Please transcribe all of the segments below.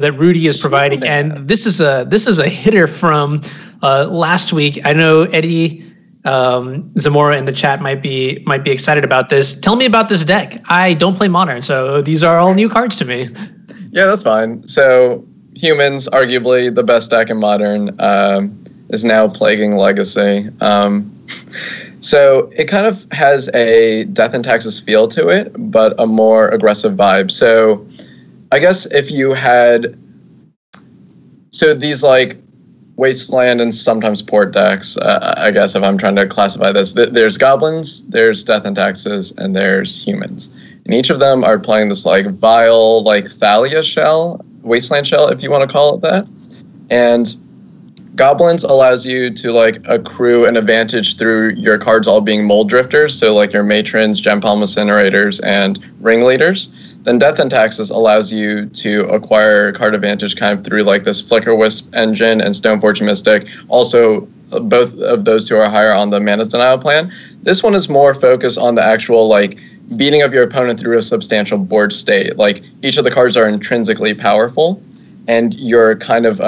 that Rudy is providing, and this is a hitter from last week. I know Eddie Zamora in the chat might be excited about this. Tell me about this deck. I don't play Modern, so these are all new cards to me. Yeah, that's fine. So Humans, arguably the best deck in Modern, is now plaguing Legacy. So it kind of has a Death and Taxes feel to it, but a more aggressive vibe. So I guess if you had, so these like Wasteland and sometimes Port decks, I guess if I'm trying to classify this, there's Goblins, there's Death and Taxes, and there's Humans. And each of them are playing this like vile, like Thalia shell, Wasteland shell, if you want to call it that. And Goblins allows you to like accrue an advantage through your cards all being Mold Drifters, so like your Matrons, Gem Palm Incinerators, and Ringleaders. Then Death and Taxes allows you to acquire card advantage kind of through like this Flicker Wisp engine and Stoneforge Mystic. Also, both of those two are higher on the Mana Denial plan. This one is more focused on the actual like beating of your opponent through a substantial board state. Like each of the cards are intrinsically powerful, and you're kind of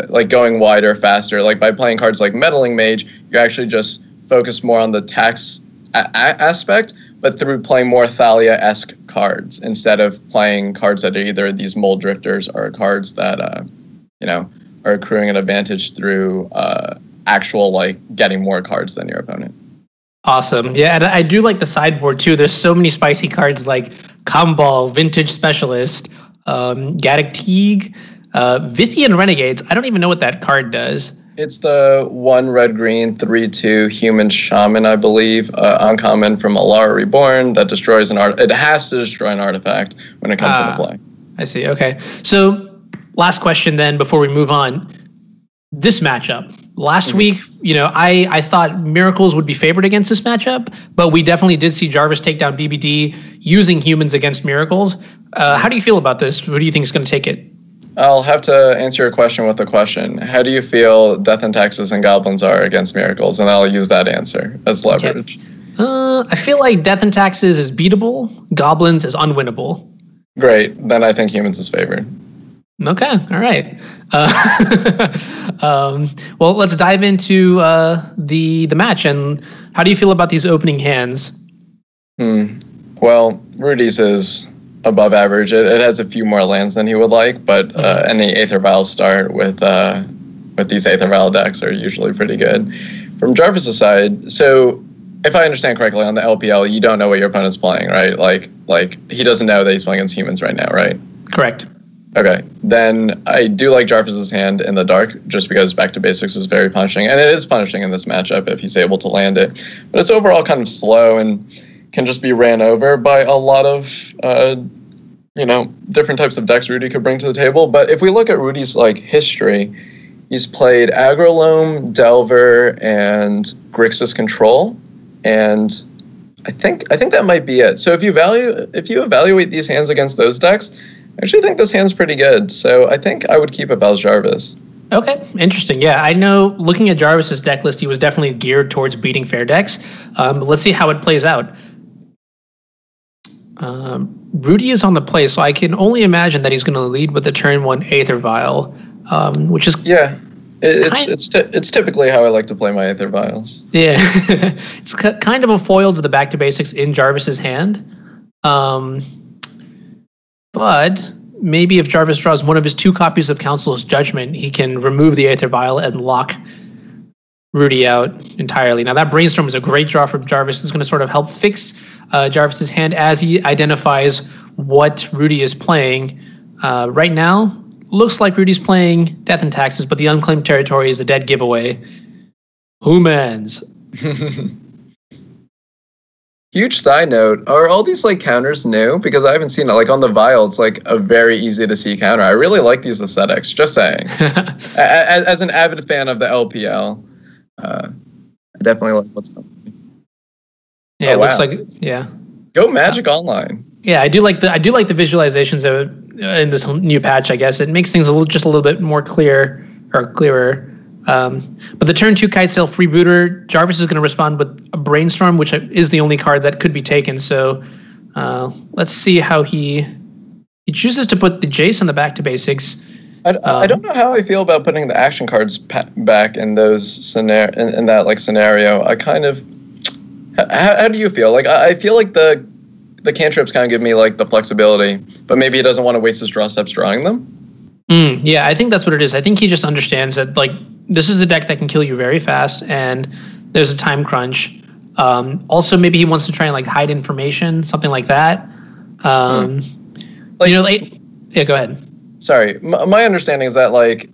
like going wider, faster. Like by playing cards like Meddling Mage, you're actually just focused more on the tax aspect, but through playing more Thalia-esque cards instead of playing cards that are either these Mold Drifters or cards that are accruing an advantage through actual like getting more cards than your opponent. Awesome. Yeah, and I do like the sideboard too. There's so many spicy cards like Comball, Vintage Specialist, Gaddock Teague, Vithian Renegades. I don't even know what that card does. It's the 1 red-green 3/2 human shaman, I believe, uncommon from Alara Reborn that destroys an art. It has to destroy an artifact when it comes into play. I see. Okay. So last question then before we move on. This matchup. Last week, I thought Miracles would be favored against this matchup, but we definitely did see Jarvis take down BBD using Humans against Miracles. How do you feel about this? Who do you think is going to take it? I'll have to answer your question with a question. How do you feel Death and Taxes and Goblins are against Miracles? And I'll use that answer as leverage. Okay. I feel like Death and Taxes is beatable. Goblins is unwinnable. Great. Then I think Humans is favored. Okay. All right. Well, let's dive into the match. And how do you feel about these opening hands? Well, Rudy's is above average. It has a few more lands than he would like, but any Aether Vial start with these Aether Vial decks are usually pretty good. From Jarvis' side, so if I understand correctly, on the LPL, you don't know what your opponent's playing, right? Like he doesn't know that he's playing against Humans right now, right? Correct. Okay, then I do like Jarvis' hand in the dark, just because Back to Basics is very punishing, and it is punishing in this matchup if he's able to land it. But it's overall kind of slow and can just be ran over by a lot of different types of decks Rudy could bring to the table. But if we look at Rudy's like history, he's played Agrolome, Delver, and Grixis Control, and I think that might be it. So if you evaluate these hands against those decks, I actually think this hand's pretty good. So I think I would keep it as Jarvis. Okay, interesting. Yeah, I know looking at Jarvis's deck list, he was definitely geared towards beating fair decks. But let's see how it plays out. Rudy is on the play, so I can only imagine that he's going to lead with the turn 1 Aether Vial, which is... Yeah, it's typically how I like to play my Aether Vials. Yeah, it's kind of a foil to the Back to Basics in Jarvis's hand. But maybe if Jarvis draws one of his 2 copies of Council's Judgment, he can remove the Aether Vial and lock Rudy out entirely. Now that Brainstorm is a great draw from Jarvis. It's going to sort of help fix Jarvis's hand as he identifies what Rudy is playing. Right now, looks like Rudy's playing Death and Taxes, but the Unclaimed Territory is a dead giveaway. Humans. Huge side note, are all these like counters new? Because I haven't seen it. Like on the Vial, it's like a very easy to see counter. I really like these aesthetics, just saying. As an avid fan of the LPL, I definitely like what's happening. Yeah, it looks like, yeah. Go Magic Online. Yeah, I do like the visualizations in this new patch, I guess. It makes things just a little bit more clearer. But the turn 2 Kitesail Freebooter, Jarvis is going to respond with a Brainstorm, which is the only card that could be taken. So let's see how he chooses to put the Jace on the Back to Basics. I don't know how I feel about putting the action cards back in those in that like scenario. I kind of how do you feel? Like I feel like the cantrips kind of give me like the flexibility, but maybe he doesn't want to waste his draw steps drawing them. Yeah, I think that's what it is. I think he just understands that like this is a deck that can kill you very fast, and there's a time crunch. Also, maybe he wants to try and like hide information, something like that. Yeah, go ahead. Sorry, my understanding is that like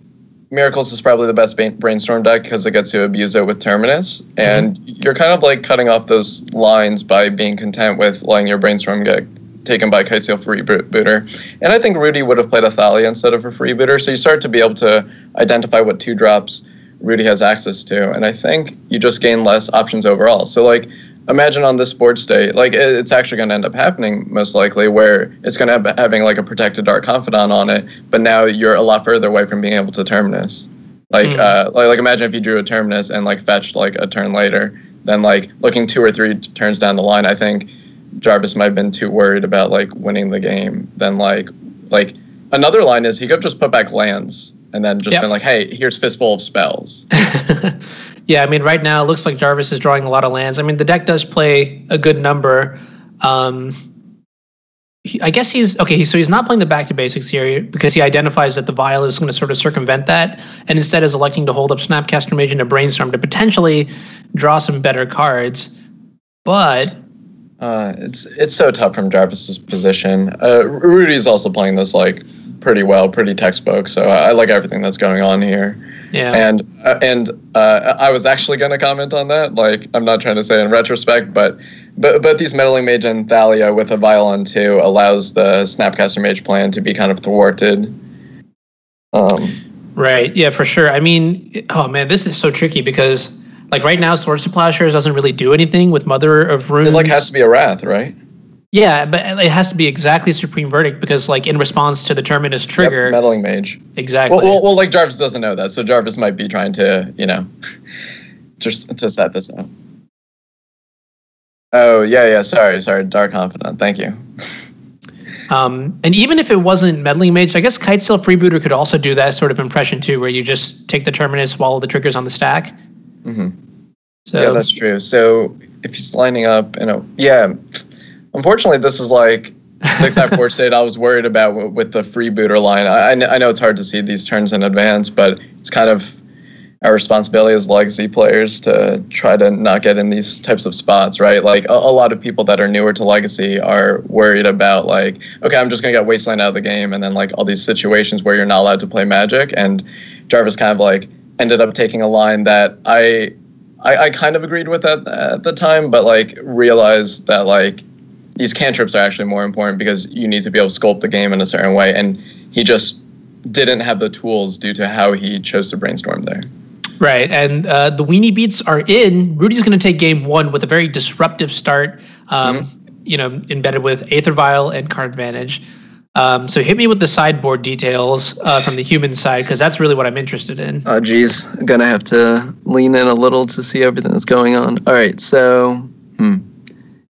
Miracles is probably the best brainstorm deck because it gets to abuse it with Terminus, and you're kind of like cutting off those lines by being content with letting your brainstorm get taken by Kitesail Freebooter. And I think Rudy would have played a Thalia instead of a Freebooter, so you start to be able to identify what 2-drops Rudy has access to, and I think you just gain less options overall. So like imagine on this board state, like it's actually going to end up happening most likely where it's going to have having like a protected Dark Confidant on it, but now you're a lot further away from being able to Terminus. Like like imagine if you drew a Terminus and like fetched like a turn later, then like looking 2 or 3 turns down the line, I think Jarvis might have been too worried about like winning the game. Then like another line is he could have just put back lands and then just been like, hey, here's Fistful of Spells. Yeah, I mean, right now it looks like Jarvis is drawing a lot of lands. I mean, the deck does play a good number. I guess he's okay. So he's not playing the back to basics here because he identifies that the Vial is going to sort of circumvent that, and instead is electing to hold up Snapcaster Mage and a Brainstorm to potentially draw some better cards. But it's so tough from Jarvis's position. Rudy's also playing this like pretty well, pretty textbook. So I like everything that's going on here. Yeah, and I was actually going to comment on that. Like, I'm not trying to say in retrospect, but these Meddling Mage and Thalia with a Vial on 2 allows the Snapcaster Mage plan to be kind of thwarted. Right. Yeah, for sure. I mean, oh man, this is so tricky because like right now, Swords to Plowshares doesn't really do anything with Mother of Runes. It like has to be a Wrath, right? Yeah, but it has to be exactly Supreme Verdict because, like, in response to the Terminus trigger... Yep, Meddling Mage. Exactly. Well, like, Jarvis doesn't know that, so Jarvis might be trying to, you know, just to set this up. Oh, yeah, sorry, Dark Confidant, thank you. And even if it wasn't Meddling Mage, I guess Kitesail Freebooter could also do that sort of impression, too, where you just take the Terminus, swallow the triggers on the stack. Mm-hmm. So, yeah, that's true. So, if he's lining up, yeah... Unfortunately, this is like the exact board state I was worried about with the Freebooter line. I know it's hard to see these turns in advance, but it's kind of our responsibility as legacy players to try to not get in these types of spots, right? Like a lot of people that are newer to legacy are worried about like, okay, I'm just going to get Wasteland out of the game, and then like all these situations where you're not allowed to play Magic. And Jarvis kind of like ended up taking a line that I kind of agreed with at the time, but like realized that like these cantrips are actually more important because you need to be able to sculpt the game in a certain way, and he just didn't have the tools due to how he chose to brainstorm there. Right, and the Weenie Beats are in. Rudy's going to take game 1 with a very disruptive start, embedded with Aether Vial and Card Advantage. So hit me with the sideboard details from the human side, because that's really what I'm interested in. Oh, geez. I'm going to have to lean in a little to see everything that's going on. All right, so...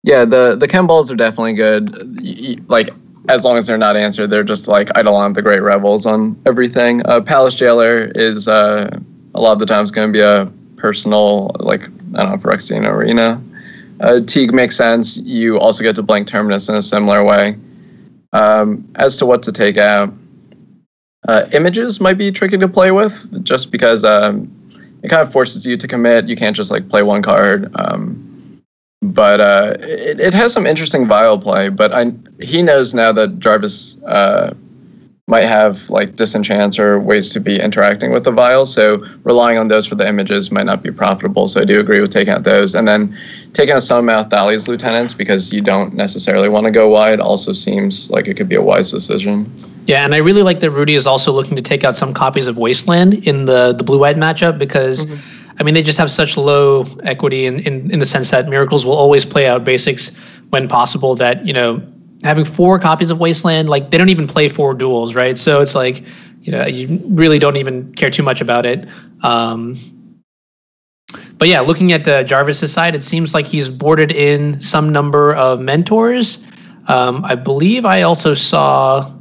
Yeah, the chem balls are definitely good. Like, as long as they're not answered, they're just like Eidolon the Great Revels on everything. Palace Jailer is a lot of the times going to be a personal, like, I don't know, Phyrexian Arena. Teague makes sense. You also get to blank Terminus in a similar way. As to what to take out, images might be tricky to play with just because it kind of forces you to commit. You can't just like play one card. But it has some interesting Vial play, but he knows now that Jarvis might have like disenchants or ways to be interacting with the Vial, so relying on those for the images might not be profitable, so I do agree with taking out those. And then taking out some out Thalia's Lieutenants because you don't necessarily want to go wide also seems like it could be a wise decision. Yeah, and I really like that Rudy is also looking to take out some copies of Wasteland in the blue-white matchup because... Mm-hmm. I mean, they just have such low equity in the sense that Miracles will always play out basics when possible that, having 4 copies of Wasteland, like they don't even play 4 duels, right? So it's like, you really don't even care too much about it. But yeah, looking at Jarvis's side, it seems like he's boarded in some number of mentors. I believe I also saw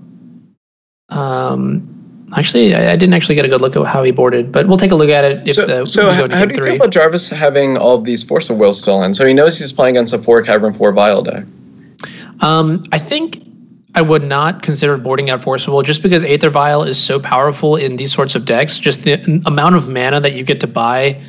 Actually, I didn't actually get a good look at how he boarded, but we'll take a look at it. So how do you feel about Jarvis having all of these Force of Will still in? So he knows he's playing against a 4 Cavern 4 Vial deck. I think I would not consider boarding out Force of Will just because Aether Vial is so powerful in these sorts of decks. Just the amount of mana that you get to buy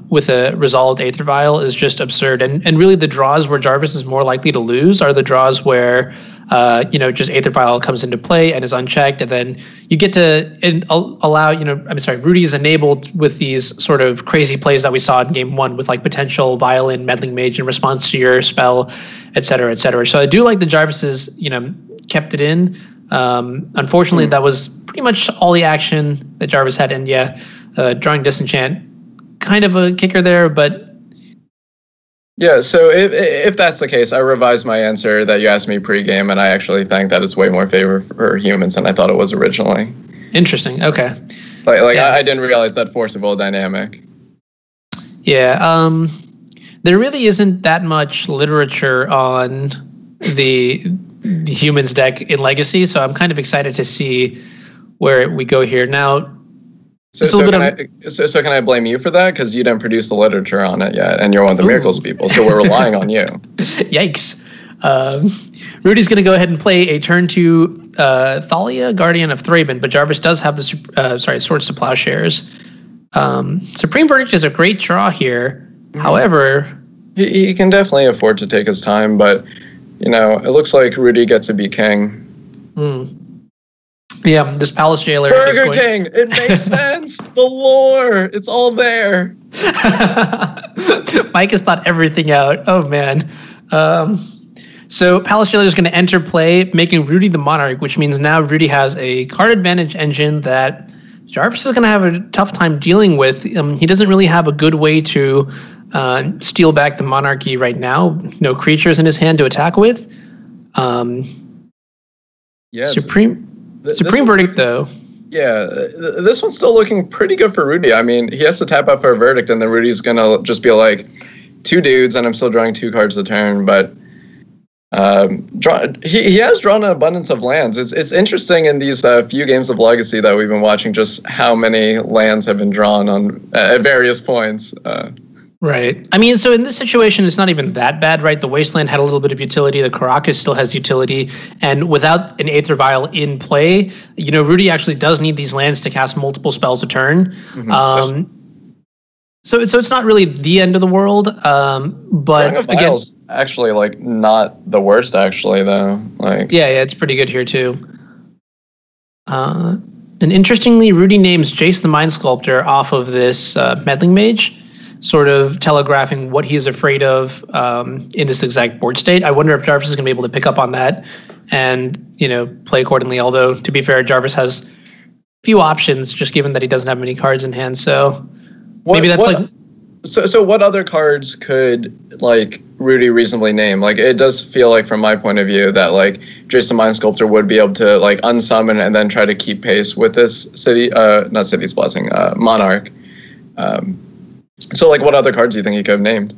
with a resolved Aether Vial is just absurd. And really the draws where Jarvis is more likely to lose are the draws where just Aether Vial comes into play and is unchecked, and then you get to allow, Rudy is enabled with these sort of crazy plays that we saw in game 1 with like potential Violin, Meddling Mage in response to your spell, et cetera, et cetera. So I do like the Jarvis's, kept it in. Unfortunately, that was pretty much all the action that Jarvis had, and drawing Disenchant, kind of a kicker there, but yeah, so if that's the case, I revised my answer that you asked me pregame, and I actually think that it's way more favor for humans than I thought it was originally. Interesting. Okay. I didn't realize that Force of Will dynamic. Yeah. There really isn't that much literature on the humans deck in Legacy, so I'm kind of excited to see where we go here now. So can I blame you for that? Because you didn't produce the literature on it yet, and you're one of the Miracles people, so we're relying on you. Yikes. Rudy's going to go ahead and play a turn 2 Thalia, Guardian of Thraben, but Jarvis does have the Swords to Plowshares. Supreme Verdict is a great draw here. However, he can definitely afford to take his time, but it looks like Rudy gets to be king. Yeah, this Palace Jailer. Burger King! It makes sense! The lore! It's all there! Mike has thought everything out. Oh, man. So Palace Jailer is going to enter play, making Rudy the Monarch, which means now Rudy has a card advantage engine that Jarvis is going to have a tough time dealing with. He doesn't really have a good way to steal back the Monarchy right now. No creatures in his hand to attack with. Supreme Verdict, though. Yeah, this one's still looking pretty good for Rudy. I mean, he has to tap out for a Verdict, and then Rudy's going to just be like, 2 dudes, and I'm still drawing 2 cards a turn. But he has drawn an abundance of lands. It's interesting in these few games of Legacy that we've been watching just how many lands have been drawn at various points. Right. I mean, so in this situation, it's not even that bad, right? The Wasteland had a little bit of utility. The Caracas still has utility. And without an Aether Vial in play, Rudy actually does need these lands to cast multiple spells a turn. So it's not really the end of the world. But again, actually not the worst, actually, though. Yeah, it's pretty good here, too. And interestingly, Rudy names Jace the Mind Sculptor off of this Meddling Mage, sort of telegraphing what he is afraid of in this exact board state. I wonder if Jarvis is going to be able to pick up on that and, play accordingly. Although, to be fair, Jarvis has few options, just given that he doesn't have many cards in hand. So maybe that's So what other cards could, Rudy reasonably name? It does feel like, from my point of view, that, Jace the Mind Sculptor would be able to, unsummon and then try to keep pace with this not City's Blessing, Monarch. So, what other cards do you think he could have named?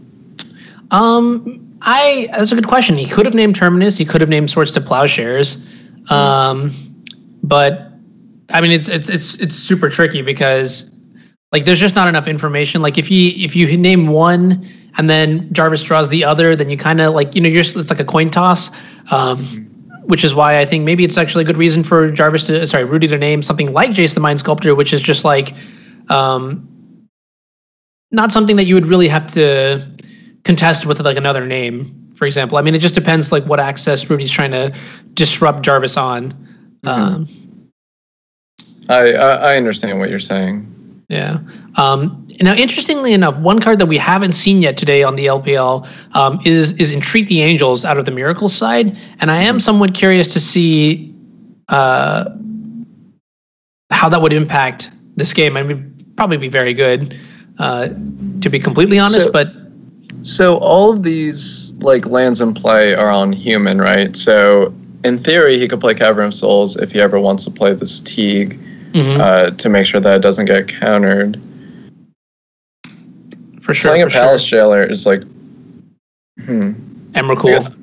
That's a good question. He could have named Terminus. He could have named Swords to Plowshares. But I mean, it's super tricky because there's just not enough information. If you name one and then Jarvis draws the other, then you kind of it's like a coin toss. Which is why I think maybe it's actually a good reason for Rudy to name something like Jace the Mind Sculptor, which is just not something that you would really have to contest with another name, for example. I mean, it just depends what access Rudy's trying to disrupt Jarvis on. I understand what you're saying. Yeah. Now, interestingly enough, one card that we haven't seen yet today on the LPL is Entreat the Angels out of the Miracles side, and I am somewhat curious to see how that would impact this game. I mean, probably be very good. To be completely honest, so all of these lands in play are on human, right? So in theory, he could play Cavern of Souls if he ever wants to play this Teague to make sure that it doesn't get countered. For sure. Playing a Palace Jailer is Emrakul.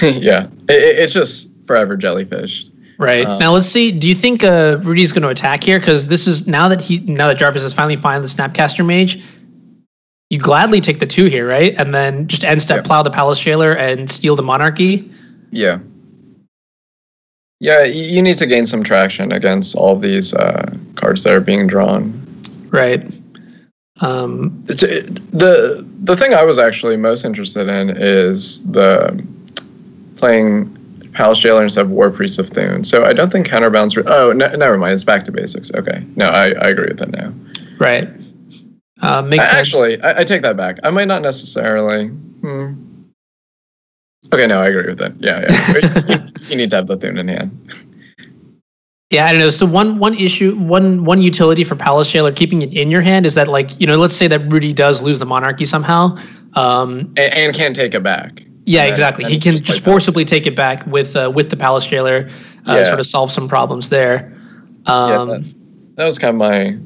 Yeah, it's just forever jellyfish. Right. Now let's see. Do you think Rudy's going to attack here? Because this is now that Jarvis has finally found the Snapcaster Mage, you gladly take the 2 here, right? And then just end step plow the Palace Jailer and steal the Monarchy. Yeah. Yeah, you need to gain some traction against all of these cards that are being drawn. Right. The thing I was actually most interested in is the playing Palace Jailer instead of War Priest of Thune. So I don't think counterbalance. Never mind. It's back to basics. Okay. No, I agree with that now. Right. Makes sense. Actually, I take that back. I might not necessarily. Okay, no, I agree with that. Yeah. you need to have the Thune in hand. Yeah, I don't know. So one issue, one utility for Palace Jailer keeping it in your hand is that, like, let's say that Rudy does lose the Monarchy somehow, and can't take it back. Yeah, exactly. He can just forcibly take it back with the Palace Jailer, sort of solve some problems there. That was kind of my.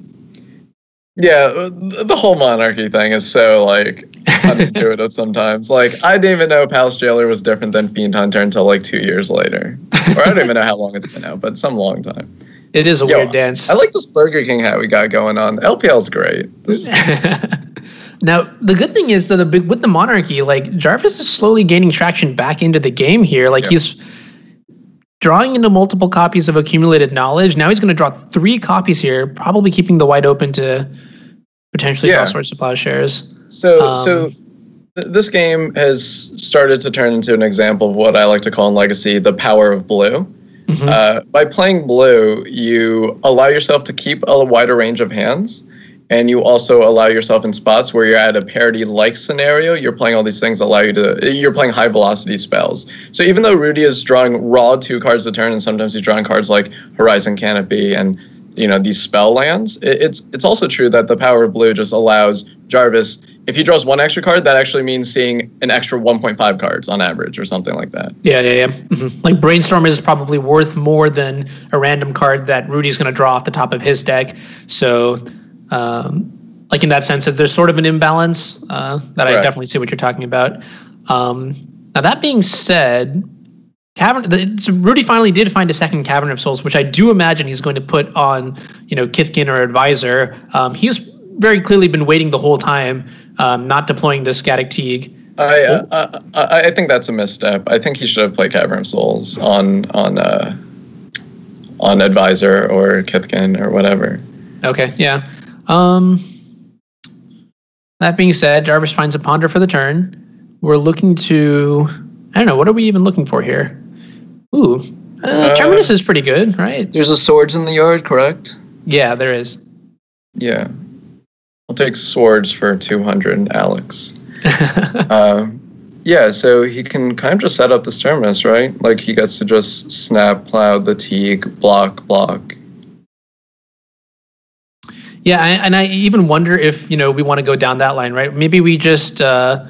Yeah, the whole Monarchy thing is so, like, unintuitive sometimes. Like, I didn't even know Palace Jailer was different than Fiend Hunter until, like, 2 years later. Or I don't even know how long it's been out, but some long time. It is a weird dance. I like this Burger King hat we got going on. LPL's great. Now, the good thing is that with the Monarchy, like, Jarvis is slowly gaining traction back into the game here. Like, he's drawing into multiple copies of accumulated knowledge. Now he's going to draw 3 copies here, probably keeping the white open to potentially draw Swords to Plowshares. So this game has started to turn into an example of what I like to call in Legacy the power of blue. By playing blue, you allow yourself to keep a wider range of hands, and you also allow yourself in spots where you're at a parity-like scenario. You're playing all these things that allow you to. You're playing high-velocity spells. So even though Rudy is drawing raw 2 cards a turn, and sometimes he's drawing cards like Horizon Canopy and these spell lands, it's also true that the power of blue just allows Jarvis. If he draws 1 extra card, that actually means seeing an extra 1.5 cards on average, or something like that. Yeah. Like Brainstorm is probably worth more than a random card that Rudy's going to draw off the top of his deck. So. Like in that sense, there's sort of an imbalance that I definitely see what you're talking about. Now that being said, Rudy finally did find a second Cavern of Souls, which I do imagine he's going to put on, Kithkin or Advisor. He's very clearly been waiting the whole time, not deploying the Scatic Teague. I think that's a misstep. I think he should have played Cavern of Souls on Advisor or Kithkin or whatever. Okay, yeah. That being said, Jarvis finds a Ponder for the turn. We're looking to, I don't know, what are we even looking for here? Ooh, Terminus is pretty good, right? There's a Swords in the yard, correct? Yeah, there is. Yeah. I'll take Swords for 200, Alex. Yeah, so he can kind of just set up this Terminus, right? Like, he gets to just snap, plow the Teague, block. Yeah, and I even wonder if, we want to go down that line, right? Maybe we just draw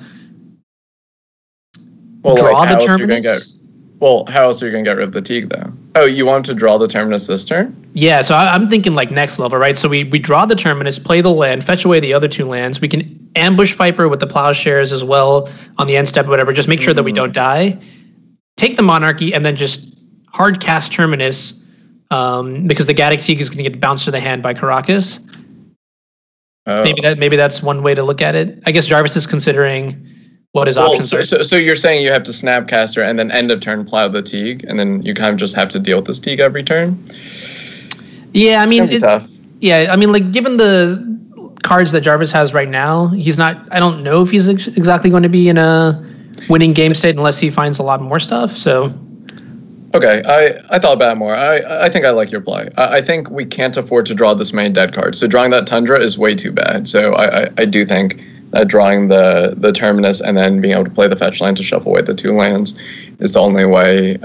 the Terminus. How else are you going to get rid of the Teague, though? Oh, you want to draw the Terminus this turn? Yeah, so I'm thinking like next level, right? So we draw the Terminus, play the land, fetch away the other 2 lands. We can ambush Viper with the Plowshares as well on the end step, whatever. Just make sure that we don't die. Take the Monarchy and then just hard cast Terminus because the Gaddock Teague is going to get bounced to the hand by Caracas. Oh. Maybe that's one way to look at it. I guess Jarvis is considering what his options are. So you're saying you have to Snapcaster and then end of turn plow the Teague, and then you kind of just have to deal with this Teague every turn? Yeah, I mean, it's tough. Yeah, I mean, like, given the cards that Jarvis has right now, he's not. I don't know if he's exactly going to be in a winning game state unless he finds a lot more stuff. So. Okay, I thought about it more. I think I like your play. I think we can't afford to draw this many dead cards. So drawing that Tundra is way too bad. So I do think that drawing the Terminus and then being able to play the fetch land to shuffle away the 2 lands is the only way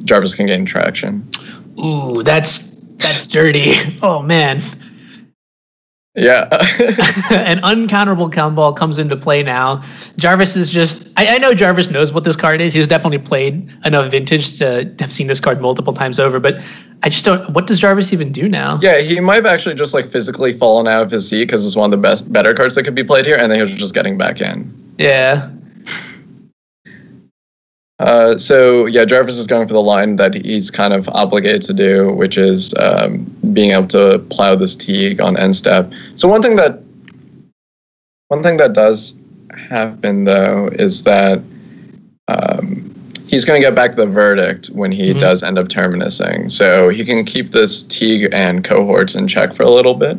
Jarvis can gain traction. Ooh, that's dirty. Oh, man. Yeah. An uncounterable combo comes into play now. Jarvis is just... I know Jarvis knows what this card is. He's definitely played enough Vintage to have seen this card multiple times over, but I just don't... What does Jarvis even do now? Yeah, he might have actually just like physically fallen out of his seat because it's one of the better cards that could be played here, and then he was just getting back in. Yeah. So yeah, Jarvis is going for the line that he's kind of obligated to do, which is being able to plow this Teague on end step. So one thing that does happen though is that he's going to get back the verdict when he does end up terminusing. So he can keep this Teague and cohorts in check for a little bit.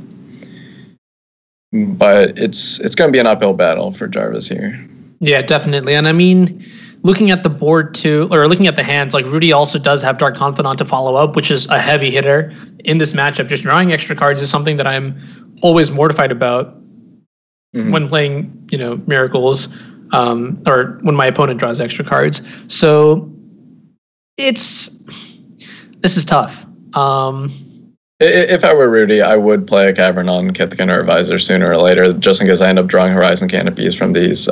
But it's going to be an uphill battle for Jarvis here. Yeah, definitely. And I mean, looking at the board too, or looking at the hands, like Rudy also does have Dark Confidant to follow up, which is a heavy hitter in this matchup. Just drawing extra cards is something that I'm always mortified about when playing, Miracles. Or when my opponent draws extra cards. So this is tough. If I were Rudy, I would play a Cavern on Kithkin or Visor sooner or later, just in case I end up drawing Horizon Canopies from these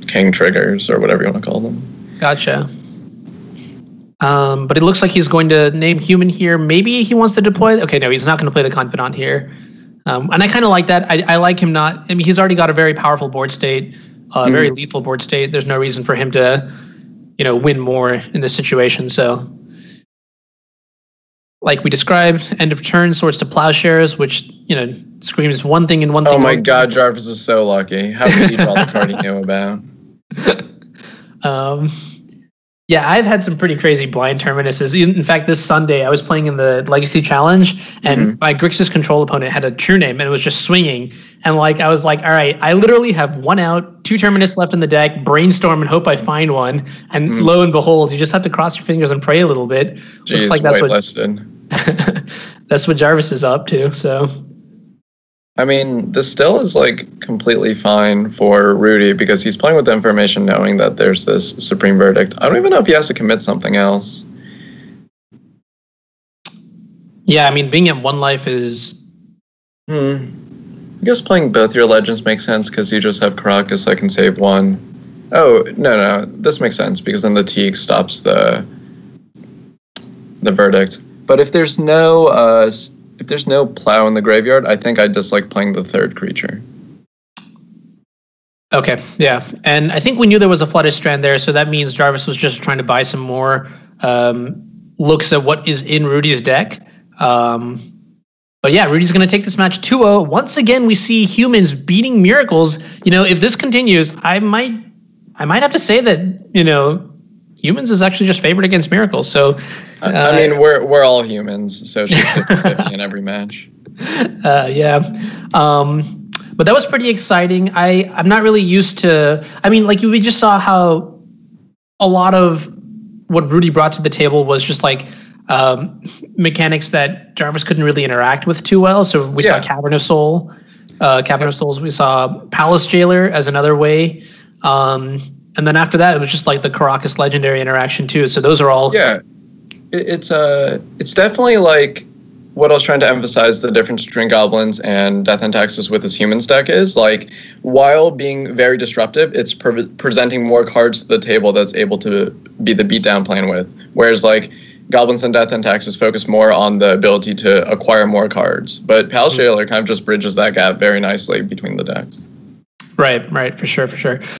King triggers or whatever you want to call them. Gotcha. But it looks like he's going to name Human here. Maybe he wants to deploy. Okay, no, he's not going to play the Confidant here. And I kind of like that. I like him not. I mean, he's already got a very powerful board state. Very lethal board state. There's no reason for him to, win more in this situation. So, like we described, end of turn sorts to Plowshares, which, screams one thing and one thing. Oh my God, Jarvis is so lucky. How could he draw the card he knew about? Yeah, I've had some pretty crazy blind terminuses. In fact, this Sunday, I was playing in the Legacy Challenge, and my Briksza's control opponent had a True Name, and it was just swinging. And I was like, all right, I literally have 1 out, 2 terminus left in the deck, brainstorm and hope I find one. And lo and behold, you just have to cross your fingers and pray a little bit. Jeez, looks like that's what Jarvis is up to. So, I mean, this still is completely fine for Rudy because he's playing with the information knowing that there's this Supreme Verdict. I don't even know if he has to commit something else. Yeah, I mean, being at 1 life is... I guess playing both your Legends makes sense because you just have Caracas that can save 1. Oh, no. This makes sense because then the Teague stops the Verdict. But if there's no... If there's no plow in the graveyard, I think I dislike playing the 3rd creature. Okay, yeah. And I think we knew there was a Flooded Strand there, so that means Jarvis was just trying to buy some more looks at what is in Rudy's deck. But yeah, Rudy's going to take this match 2-0. Once again, we see Humans beating Miracles. If this continues, I might have to say that, Humans is actually just favored against Miracles. So, I mean, we're all humans, so it's just 50-50 in every match. Yeah. But that was pretty exciting. I'm not really used to... I mean, we just saw how a lot of what Rudy brought to the table was just mechanics that Jarvis couldn't really interact with too well. So we saw Cavern of Soul. Cavern of Souls, we saw Palace Jailer as another way. And then after that, it was just the Caracas Legendary interaction too. So those are all... Yeah, it's definitely what I was trying to emphasize the difference between Goblins and Death and Taxes with his Humans deck is, while being very disruptive, it's presenting more cards to the table that's able to be the beatdown plan with. Whereas, Goblins and Death and Taxes focus more on the ability to acquire more cards. But Palace Jailer kind of just bridges that gap very nicely between the decks. Right, for sure.